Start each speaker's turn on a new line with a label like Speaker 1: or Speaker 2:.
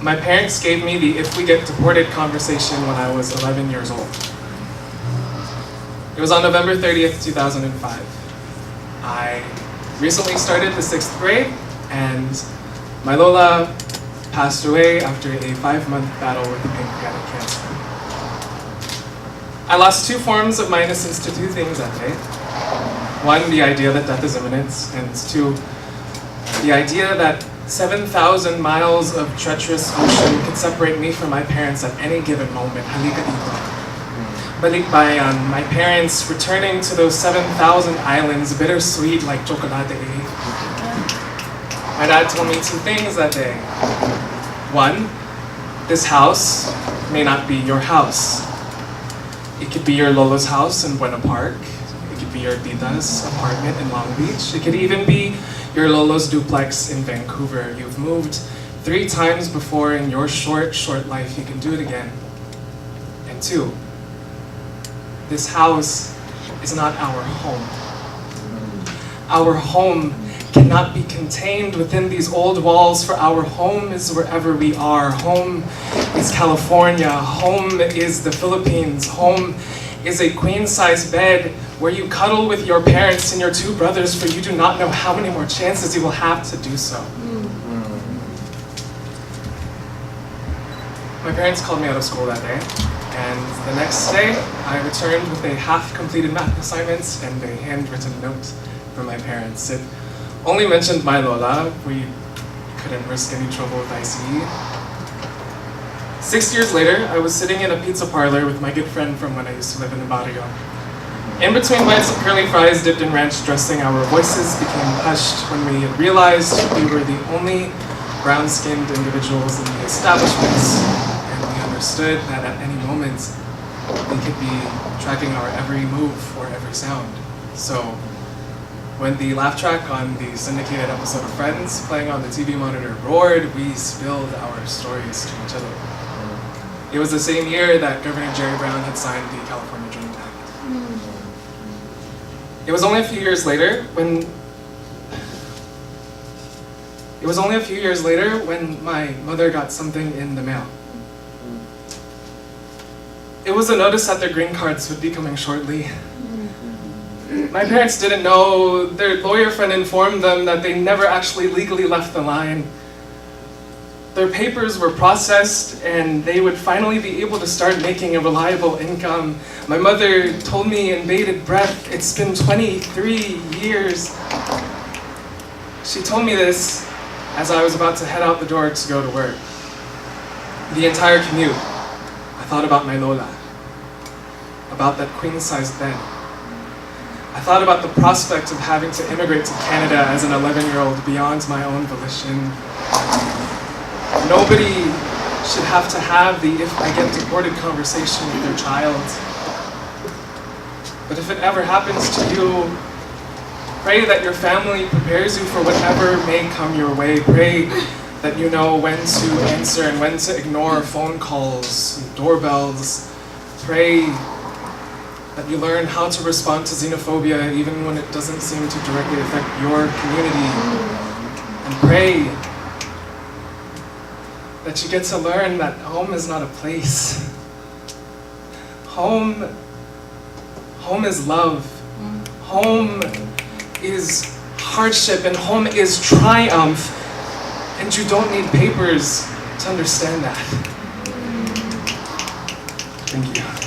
Speaker 1: My parents gave me the "if we get deported" conversation when I was 11 years old. It was on November 30th, 2005. I recently started the 6th grade, and my Lola passed away after a 5-month battle with pancreatic cancer. I lost 2 forms of my innocence to 2 things that day. 1, the idea that death is imminent, and 2, the idea that 7,000 miles of treacherous ocean could separate me from my parents at any given moment. Halika dito. Balikbayan, my parents returning to those 7,000 islands, bittersweet like chocolate. My dad told me 2 things that day. 1, this house may not be your house. It could be your Lolo's house in Buena Park. It could be your tita's apartment in Long Beach. It could even be your Lolo's duplex in Vancouver. You've moved 3 times before in your short life. You can do it again. And 2, this house is not our home. Our home cannot be contained within these old walls, for our home is wherever we are. Home is California. Home is the Philippines. Home is a queen-size bed where you cuddle with your parents and your 2 brothers, for you do not know how many more chances you will have to do so. My parents called me out of school that day, and the next day I returned with a half-completed math assignment and a handwritten note from my parents. It only mentioned my Lola. We couldn't risk any trouble with ICE. 6 years later, I was sitting in a pizza parlor with my good friend from when I used to live in the barrio. In between bites of curly fries dipped in ranch dressing, our voices became hushed when we realized we were the only brown-skinned individuals in the establishments, and we understood that at any moment they could be tracking our every move or every sound. So when the laugh track on the syndicated episode of Friends playing on the TV monitor roared, we spilled our stories to each other. It was the same year that Governor Jerry Brown had signed the California Dream Act. It was only a few years later when my mother got something in the mail. It was a notice that their green cards would be coming shortly. My parents didn't know. Their lawyer friend informed them that they never actually legally left the line. Their papers were processed and they would finally be able to start making a reliable income. My mother told me in bated breath, "It's been 23 years." She told me this as I was about to head out the door to go to work. The entire commute, I thought about my Lola, about that queen-sized bed. I thought about the prospect of having to immigrate to Canada as an 11-year-old beyond my own volition. Nobody should have to have the "if I get deported" conversation with their child. But if it ever happens to you, pray that your family prepares you for whatever may come your way. Pray that you know when to answer and when to ignore phone calls, doorbells. Pray that you learn how to respond to xenophobia even when it doesn't seem to directly affect your community. And pray that you get to learn that home is not a place. Home is love. Home is hardship, and home is triumph. And you don't need papers to understand that. Thank you.